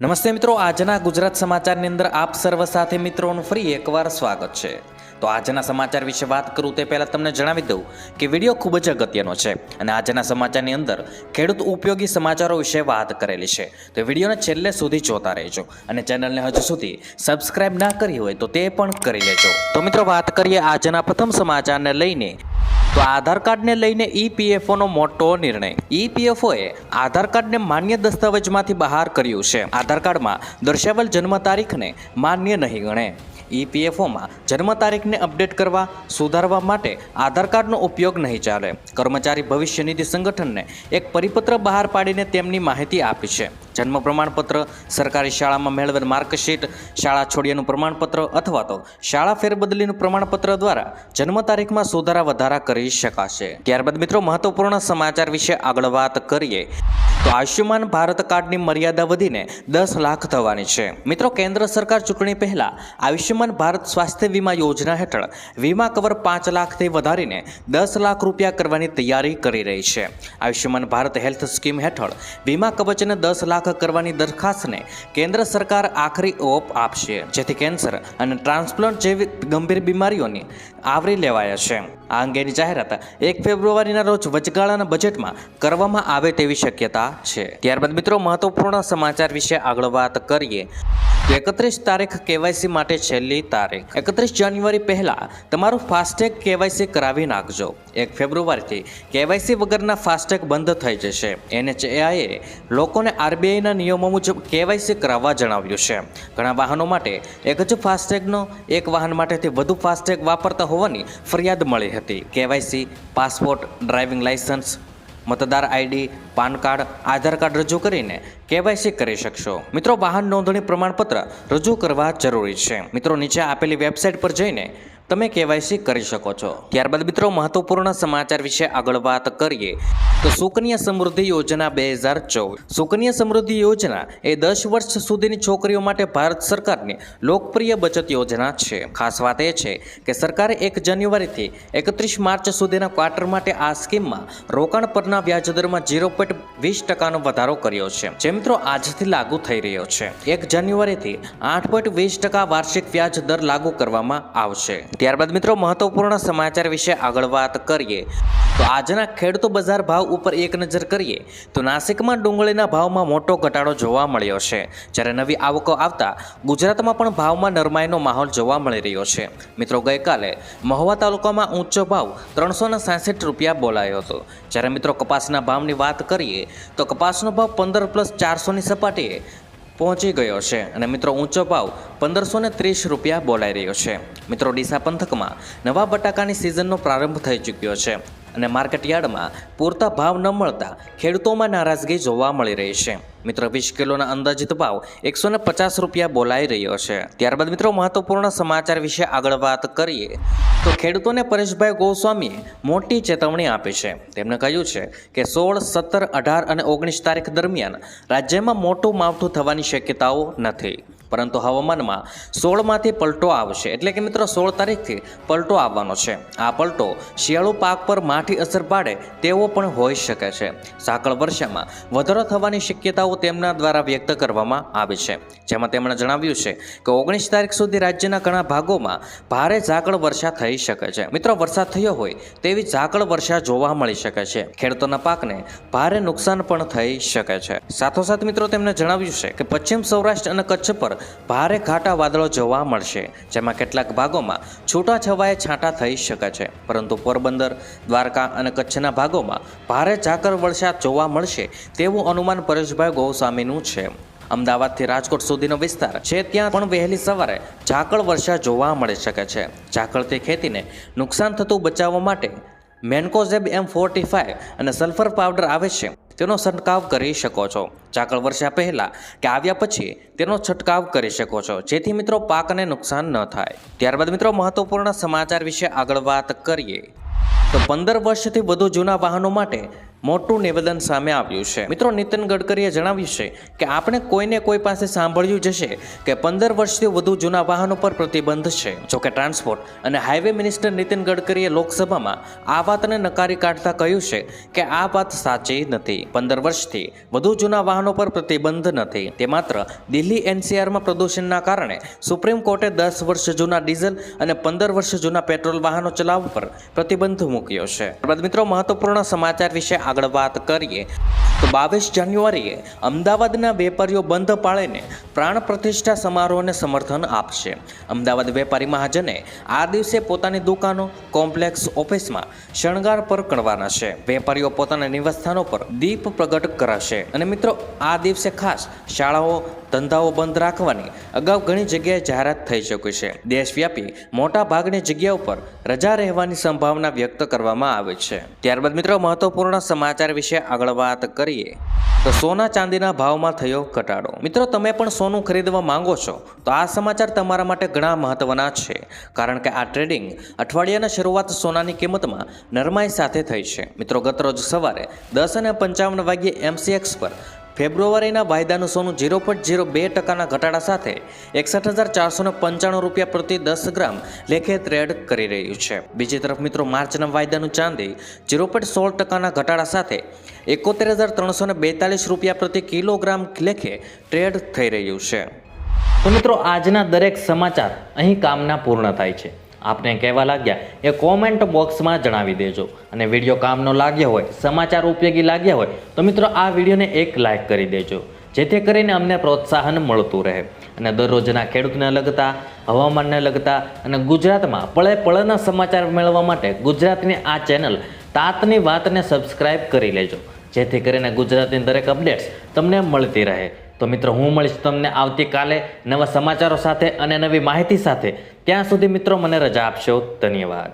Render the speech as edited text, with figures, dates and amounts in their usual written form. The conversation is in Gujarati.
નમસ્તે મિત્રો, આજના ગુજરાત સમાચારની અંદર આપ સર્વ સાથે મિત્રોનું ફરી એકવાર સ્વાગત છે। તો આજના સમાચાર વિશે વાત કરું તે પહેલાં તમને જણાવી દઉં કે વિડીયો ખૂબ જ અગત્યનો છે અને આજના સમાચારની અંદર ખેડૂત ઉપયોગી સમાચારો વિશે વાત કરેલી છે। તો વિડીયોને છેલ્લે સુધી જોતા રહેજો અને ચેનલને હજુ સુધી સબસ્ક્રાઇબ ના કરી હોય તો તે પણ કરી લેજો। તો મિત્રો વાત કરીએ આજના પ્રથમ સમાચારને લઈને। તો આધાર કાર્ડને લઈને ઈપીએફઓનો મોટો નિર્ણય। ઈપીએફઓએ આધાર કાર્ડને માન્ય દસ્તાવેજમાંથી બહાર કર્યું છે। આધાર કાર્ડમાં દર્શાવેલ જન્મ તારીખને માન્ય નહીં ગણે। ઈપીએફઓમાં જન્મ તારીખને અપડેટ કરવા સુધારવા માટે આધાર કાર્ડનો ઉપયોગ નહીં ચાલે। કર્મચારી ભવિષ્ય નિધિ સંગઠનને એક પરિપત્ર બહાર પાડીને તેમની માહિતી આપી છે। જન્મ પ્રમાણપત્ર, સરકારી શાળામાં મેળવેલ માર્કશીટ, શાળા છોડ્યાનું પ્રમાણપત્ર અથવા તો શાળા ફેરબદલીનું પ્રમાણપત્ર દ્વારા જન્મ તારીખમાં સુધારા વધારા કરી શકાશે। ત્યારબાદ મિત્રો મહત્વપૂર્ણ સમાચાર વિશે આગળ વાત કરીએ તો આયુષ્યમાન ભારત કાર્ડની મર્યાદા વધીને 10 લાખ થવાની છે। મિત્રો કેન્દ્ર સરકાર ચૂંટણી પહેલા આયુષ્યમાન ભારત સ્વાસ્થ્ય વીમા યોજના હેઠળ વીમા કવર 5 લાખથી વધારીને 10 લાખ રૂપિયા કરવાની તૈયારી કરી રહી છે। આયુષ્યમાન ભારત હેલ્થ સ્કીમ હેઠળ વીમા કવચને 10 લાખ કરવાની દરખાસ્તને કેન્દ્ર સરકાર આખરી ઓપ આપશે, જેથી કેન્સર અને ટ્રાન્સપ્લાન્ટ જેવી ગંભીર બીમારીઓની આવરી લેવાયા છે। આ અંગેની જાહેરાત 1 ફેબ્રુઆરીના રોજ વચગાળાના બજેટમાં કરવામાં આવે તેવી શક્યતા છે। ત્યારબાદ મિત્રો મહત્વપૂર્ણ સમાચાર વિશે આગળ વાત કરીએ તો 31 તારીખ કેવાયસી માટે છેલ્લી તારીખ। 31 જાન્યુઆરી પહેલા તમારું ફાસ્ટેગ કેવાયસી કરાવી નાખજો। 1 ફેબ્રુઆરીથી કેવાયસી વગરના ફાસ્ટેગ બંધ થઈ જશે। NHAIએ લોકોને આરબીઆઈના નિયમો મુજબ કેવાયસી કરાવવા જણાવ્યું છે। ઘણા વાહનો માટે એક જ ફાસ્ટેગનો એક વાહન માટેથી વધુ ફાસ્ટેગ વાપરતા હોવાની ફરિયાદ મળી હતી। કેવાયસી પાસપોર્ટ, ડ્રાઇવિંગ લાયસન્સ, મતદાર આઈડી, પાન કાર્ડ, આધાર કાર્ડ રજૂ કરીને કેવાયસી કરી શકશો। મિત્રો વાહન નોંધણી પ્રમાણપત્ર રજૂ કરવા જરૂરી છે। મિત્રો નીચે આપેલી વેબસાઇટ પર જઈને તમે કેવાયસી કરી શકો છો। ત્યારબાદ મિત્રો મહત્વપૂર્ણ સમાચાર વિશે આગળ વાત કરીએ તો સુકન્યા સમૃદ્ધિ યોજના 2014। સુકન્યા સમૃદ્ધિ યોજના એ 10 વર્ષ સુધીની છોકરીઓ માટે ભારત સરકારની લોકપ્રિય બચત યોજના છે। ખાસ વાત એ છે કે સરકારે 1 જાન્યુઆરીથી 31 માર્ચ સુધીના ક્વાર્ટર માટે આ સ્કીમમાં રોકાણ પરના વ્યાજદરમાં 0.20%નો વધારો કર્યો છે, જે મિત્રો આજથી લાગુ થઈ રહ્યો છે। 1 જાન્યુઆરીથી 8.20% વાર્ષિક વ્યાજ દર લાગુ કરવામાં આવશે। ત્યારબાદ મિત્રો મહત્વપૂર્ણ સમાચાર વિશે આગળ વાત કરીએ તો આજના ખેડૂતો બજાર ભાવ ઉપર એક નજર કરીએ તો નાસિકમાં ડુંગળીના ભાવમાં મોટો ઘટાડો જોવા મળ્યો છે, જ્યારે નવી આવકો આવતા ગુજરાતમાં પણ ભાવમાં નરમાઈનો માહોલ જોવા મળી રહ્યો છે। મિત્રો ગઈકાલે મહુવા તાલુકામાં ઊંચો ભાવ 366 રૂપિયા બોલાયો હતો, જ્યારે મિત્રો કપાસના ભાવની વાત કરીએ તો કપાસનો ભાવ 15+400ની સપાટીએ પહોંચી ગયો છે અને મિત્રો ઊંચો ભાવ 1530 રૂપિયા બોલાઈ રહ્યો છે। મિત્રો ડીસા પંથકમાં નવા બટાકાની સિઝનનો પ્રારંભ થઈ ચૂક્યો છે અને માર્કેટ યાર્ડમાં પૂરતા ભાવ ન મળતા ખેડૂતોમાં નારાજગી જોવા મળી રહી છે। મિત્રો 20 કિલોના અંદાજિત ભાવ 150 રૂપિયા બોલાઈ રહ્યો છે। ત્યારબાદ મિત્રો મહત્વપૂર્ણ સમાચાર વિશે આગળ વાત કરીએ તો ખેડૂતોને પરેશભાઈ ગોસ્વામીએ મોટી ચેતવણી આપી છે। તેમણે કહ્યું છે કે 16, 17, 18 અને 19 તારીખ દરમિયાન રાજ્યમાં મોટું માવઠું થવાની શક્યતાઓ નથી, પરંતુ હવામાનમાં 16માંથી પલટો આવશે, એટલે કે મિત્રો 16 તારીખથી પલટો આવવાનો છે। આ પલટો શિયાળુ પાક પર માઠી અસર પાડે તેવો પણ હોઈ શકે છે। ઝાકળ વર્ષામાં વધારો થવાની શક્યતાઓ તેમના દ્વારા વ્યક્ત કરવામાં આવી છે, જેમાં તેમણે જણાવ્યું છે કે 19 તારીખ સુધી રાજ્યના ઘણા ભાગોમાં ભારે ઝાકળ વર્ષા થઈ શકે છે। મિત્રો વરસાદ થયો હોય તેવી ઝાકળ વર્ષા જોવા મળી શકે છે। ખેડૂતોના પાકને ભારે નુકસાન પણ થઈ શકે છે। સાથોસાથ મિત્રો તેમણે જણાવ્યું છે કે પશ્ચિમ સૌરાષ્ટ્ર અને કચ્છ પર ભારે ઘાટા વાદળો જોવા મળશે, જેમાં કેટલાક ભાગોમાં છૂટાછવાયા છાંટા થઈ શકે છે, પરંતુ પોરબંદર, દ્વારકા અને કચ્છના ભાગોમાં ભારે ઝાકળ વર્ષા જોવા મળશે તેવું અનુમાન પરેશભાઈ ગોસ્વામીનું છે। અમદાવાદથી રાજકોટ સુધીનો વિસ્તાર છે ત્યાં પણ વહેલી સવારે ઝાકળ વર્ષા જોવા મળી શકે છે। ઝાકળથી ખેતીને નુકસાન થતું બચાવવા માટે મેન્કોઝેબ M45 અને સલ્ફર પાવડર આવે છે તેનો છંટકાવ કરી શકો છો। ઝાકળ વર્ષા પહેલાં કે આવ્યા પછી તેનો છંટકાવ કરી શકો છો, જેથી મિત્રો પાકને નુકસાન ન થાય। ત્યારબાદ મિત્રો મહત્વપૂર્ણ સમાચાર વિશે આગળ વાત કરીએ તો 15 વર્ષથી વધુ જૂના વાહનો માટે મોટું નિવેદન સામે આવ્યું છે। મિત્રો, નીતિન ગડકરીએ જણાવ્યું છે કે આપણે કોઈને કોઈ પાસે સાંભળ્યું જશે કે 15 વર્ષથી વધુ જૂના વાહનો પર પ્રતિબંધ છે। જોકે ટ્રાન્સપોર્ટ અને હાઈવે મિનિસ્ટર નીતિન ગડકરીએ લોકસભામાં આ વાતને નકારી કાઢતા કહ્યું છે કે આ વાત સાચી નથી। 15 વર્ષથી વધુ જૂના વાહનો પર પ્રતિબંધ નથી, તે માત્ર દિલ્હી NCRમાં પ્રદૂષણના કારણે સુપ્રીમ કોર્ટે 10 વર્ષ જૂના ડીઝલ અને 15 વર્ષ જૂના પેટ્રોલ વાહનો ચલાવવા પર પ્રતિબંધ મૂક્યો છે। ત્યારબાદ મિત્રો મહત્વપૂર્ણ સમાચાર વિશે આગળ વાત કરીએ તો 22 જાન્યુઆરીએ અમદાવાદના વેપારીઓ બંધ પાળીને પ્રાણ પ્રતિષ્ઠા સમારોહને સમર્થન આપશે। અમદાવાદ વેપારી મહાજને આ દિવસે પોતાની દુકાનો, કોમ્પ્લેક્સ, ઓફિસમાં શણગાર પર કરવાના છે। વેપારીઓ પોતાના નિવાસસ્થાનો પર દીપ પ્રગટ કરાશે અને મિત્રો આ દિવસે ખાસ શાળાઓ, ધંધાઓ બંધ રાખવાની અગાઉ ઘણી જગ્યાએ જાહેરાત થઈ ચૂકી છે। દેશવ્યાપી મોટા ભાગની જગ્યાઓ પર રજા રહેવાની સંભાવના વ્યક્ત કરવામાં આવે છે। ત્યારબાદ મિત્રો મહત્વપૂર્ણ સમાચાર વિશે આગળ વાત કરીએ તો સોના ચાંદીના ભાવમાં થયો ઘટાડો। મિત્રો, તમે પણ સોનું ખરીદવા માંગો છો તો આ સમાચાર તમારા માટે ઘણા મહત્વના છે, કારણ કે આ ટ્રેડિંગ અઠવાડિયાના શરૂઆત સોનાની કિંમતમાં નરમાઈ સાથે થઈ છે। મિત્રો, ગતરોજ સવારે 10:55 વાગ્યે MCX પર ફેબ્રુઆરીના વાયદાનું સોનું 0.02% ઘટાડા સાથે 61,495 રૂપિયા પ્રતિ 10 ગ્રામ લેખે ટ્રેડ કરી રહ્યું છે। બીજી તરફ મિત્રો માર્ચના વાયદાનું ચાંદી 0.16% ઘટાડા સાથે 71,342 રૂપિયા પ્રતિ કિલોગ્રામ લેખે ટ્રેડ થઈ રહ્યું છે। તો મિત્રો આજના દરેક સમાચાર અહીં કામના પૂર્ણ થાય છે। આપને કહેવા લાગ્યા એ કોમેન્ટ બોક્સમાં જણાવી દેજો અને વિડીયો કામનો લાગ્યો હોય, સમાચાર ઉપયોગી લાગ્યા હોય તો મિત્રો આ વિડીયોને એક લાઈક કરી દેજો, જેથી કરીને અમને પ્રોત્સાહન મળતું રહે અને દરરોજના ખેડૂતને લગતા, હવામાનને લગતા અને ગુજરાતમાં પળે પળના સમાચાર મેળવવા માટે ગુજરાતની આ ચેનલ તાતની વાતને સબસ્ક્રાઇબ કરી લેજો, જેથી કરીને ગુજરાતની દરેક અપડેટ્સ તમને મળતી રહે। તો મિત્રો હું મળીશ તમને આવતીકાલે નવા સમાચારો સાથે અને નવી માહિતી સાથે। ત્યાં સુધી મિત્રો મને રજા આપશો। ધન્યવાદ।